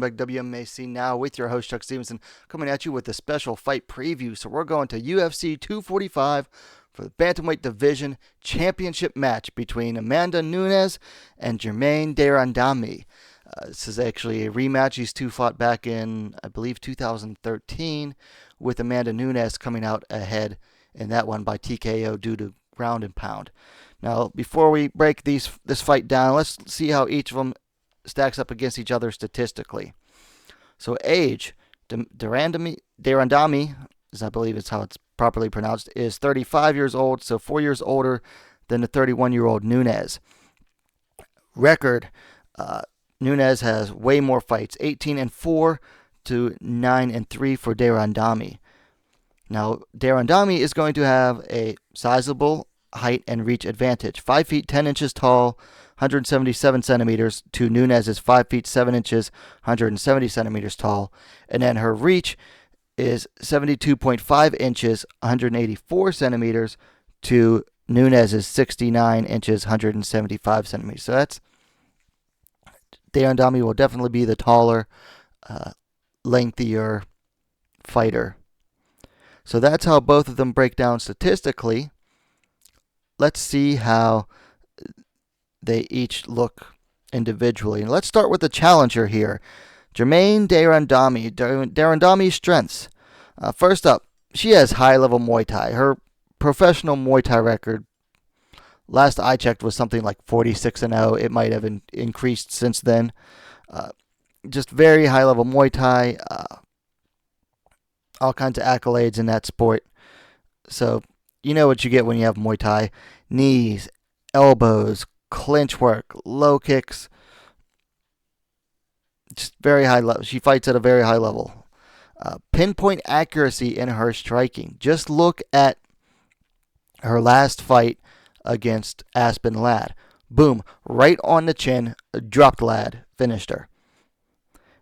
back to WMMA Now with your host Chuck Stevenson, coming at you with a special fight preview. So we're going to UFC 245 for the bantamweight division championship match between Amanda Nunes and Germaine de Randamie. This is actually a rematch. These two fought back in, I believe, 2013, with Amanda Nunes coming out ahead in that one by TKO due to ground and pound. Now, before we break this fight down, let's see how each of them stacks up against each other statistically. So age, de Randamie, as I believe is how it's properly pronounced, is 35 years old, so 4 years older than the 31-year-old Nunes. Record, Nunes has way more fights, 18-4 to 9-3 for de Randamie. Now, de Randamie is going to have a sizable height and reach advantage. 5 feet 10 inches tall, 177 centimeters, to Nunes is 5 feet 7 inches, 170 centimeters tall. And then her reach is 72.5 inches, 184 centimeters, to Nunes is 69 inches, 175 centimeters. So that's, de Randamie will definitely be the taller, lengthier fighter. So that's how both of them break down statistically. Let's see how they each look individually. And let's start with the challenger here, Germaine de Randamie. De Randamie's strengths. First up, she has high-level Muay Thai. Her professional Muay Thai record, last I checked, was something like 46-0. It might have increased since then. Just very high-level Muay Thai. All kinds of accolades in that sport. So you know what you get when you have Muay Thai. Knees, elbows, clinch work, low kicks. Just very high level. She fights at a very high level. Pinpoint accuracy in her striking. Just look at her last fight against Aspen Ladd. Boom, right on the chin, dropped Ladd, finished her.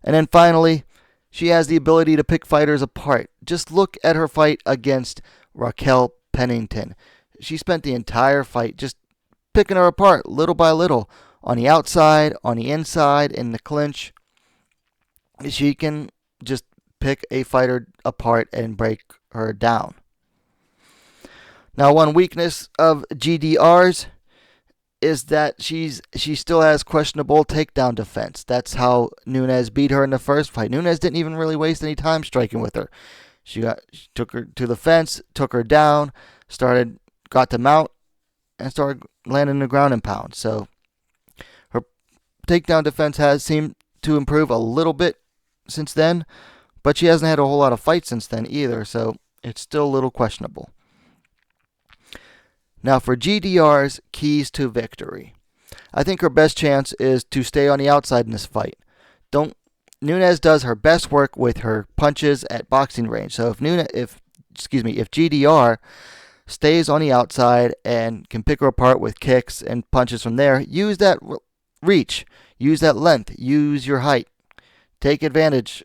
And then finally, she has the ability to pick fighters apart. Just look at her fight against Raquel Pennington. She spent the entire fight just picking her apart little by little. On the outside, on the inside, in the clinch. She can just pick a fighter apart and break her down. Now, one weakness of GDR's is that she still has questionable takedown defense. That's how Nunes beat her in the first fight. Nunes didn't even really waste any time striking with her. She took her to the fence, took her down, got to mount, and started landing the ground and pound. So her takedown defense has seemed to improve a little bit since then, but she hasn't had a whole lot of fights since then either, so it's still a little questionable. Now for GDR's keys to victory. I think her best chance is to stay on the outside in this fight. Nunes does her best work with her punches at boxing range. So if GDR stays on the outside and can pick her apart with kicks and punches from there, use that reach, use that length, use your height. Take advantage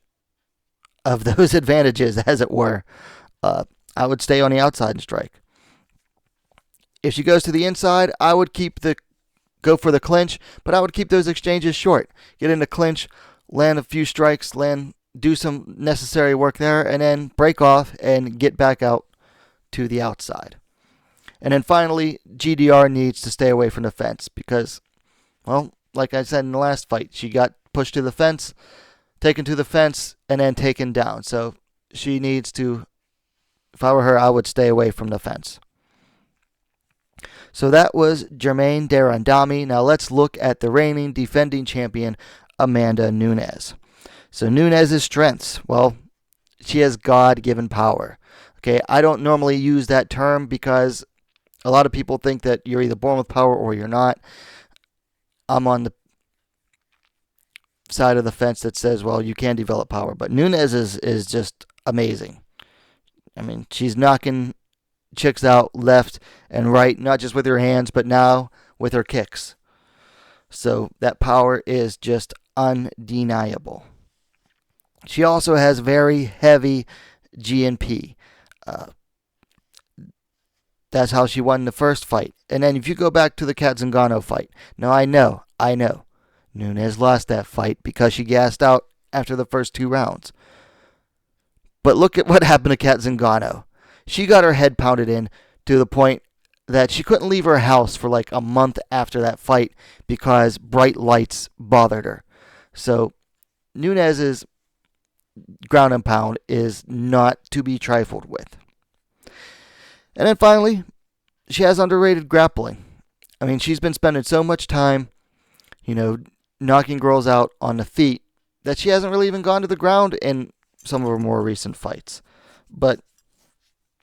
of those advantages, as it were. I would stay on the outside and strike. If she goes to the inside, I would go for the clinch, but I would keep those exchanges short. Get in the clinch, land a few strikes, do some necessary work there, and then break off and get back out to the outside. And then finally, GDR needs to stay away from the fence because, well, like I said in the last fight, she got pushed to the fence, taken to the fence, and then taken down. So she needs to, if I were her, I would stay away from the fence. So that was Germaine de Randamie. Now let's look at the reigning defending champion, Amanda Nunes. So Nunes' strengths, well, she has God-given power. Okay, I don't normally use that term because a lot of people think that you're either born with power or you're not. I'm on the side of the fence that says, well, you can develop power. But Nunes is just amazing. I mean, she's knocking chicks out left and right, not just with her hands, but now with her kicks. So that power is just undeniable. She also has very heavy GNP. That's how she won the first fight. And then if you go back to the Cat Zingano fight, now I know, Nunes lost that fight because she gassed out after the first 2 rounds. But look at what happened to Kat Zingano. She got her head pounded in to the point that she couldn't leave her house for like a month after that fight because bright lights bothered her. So Nunes's ground and pound is not to be trifled with. And then finally, she has underrated grappling. I mean, she's been spending so much time, knocking girls out on the feet that she hasn't really even gone to the ground in some of her more recent fights. But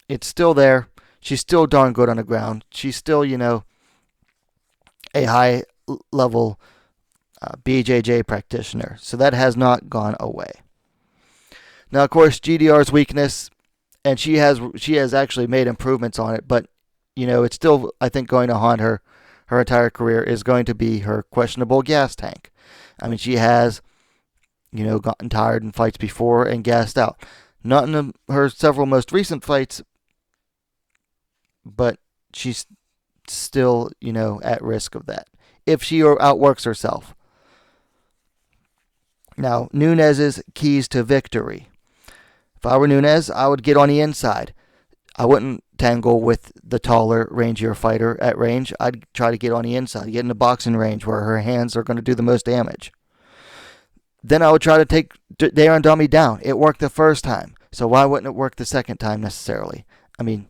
it's still there. She's still darn good on the ground. She's still, a high-level BJJ practitioner. So that has not gone away. Now, of course, GDR's weakness, and she has actually made improvements on it, but, it's still, I think, going to haunt her entire career, is going to be her questionable gas tank. I mean, she has, gotten tired in fights before and gassed out. Not in her several most recent fights, but she's still, at risk of that if she outworks herself. Now, Nunes's keys to victory. If I were Nunes, I would get on the inside. I wouldn't tangle with the taller, rangier fighter at range. I'd try to get on the inside, get in the boxing range where her hands are going to do the most damage. Then I would try to take de Randamie down. It worked the first time, so why wouldn't it work the second time necessarily? I mean,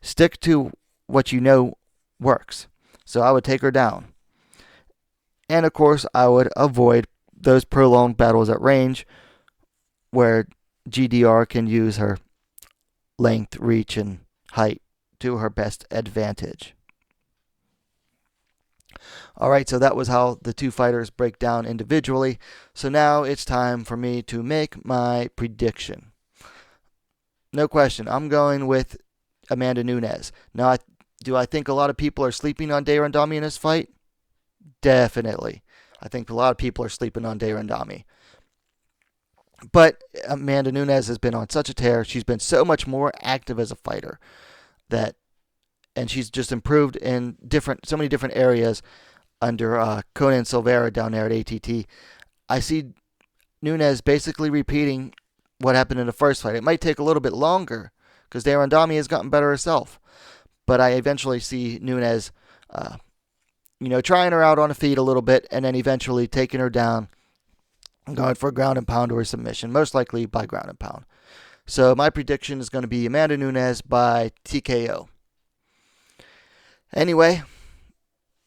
stick to what you know works. So I would take her down. And of course, I would avoid those prolonged battles at range where GDR can use her length, reach, and height to her best advantage. Alright, so that was how the two fighters break down individually. So now it's time for me to make my prediction. No question, I'm going with Amanda Nunes. Now, do I think a lot of people are sleeping on de Randamie in this fight? Definitely. I think a lot of people are sleeping on de Randamie. But Amanda Nunes has been on such a tear. She's been so much more active as a fighter and she's just improved in so many different areas under Conan Silveira down there at ATT. I see Nunes basically repeating what happened in the first fight. It might take a little bit longer because de Randamie has gotten better herself. But I eventually see Nunes, trying her out on the feet a little bit and then eventually taking her down and going for a ground and pound or a submission, most likely by ground and pound. So my prediction is going to be Amanda Nunes by TKO. Anyway,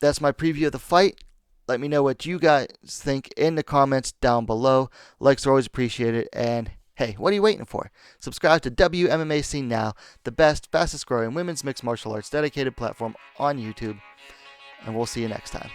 that's my preview of the fight. Let me know what you guys think in the comments down below. Likes are always appreciated. And hey, what are you waiting for? Subscribe to WMMA Scene Now, the best, fastest growing women's mixed martial arts dedicated platform on YouTube. And we'll see you next time.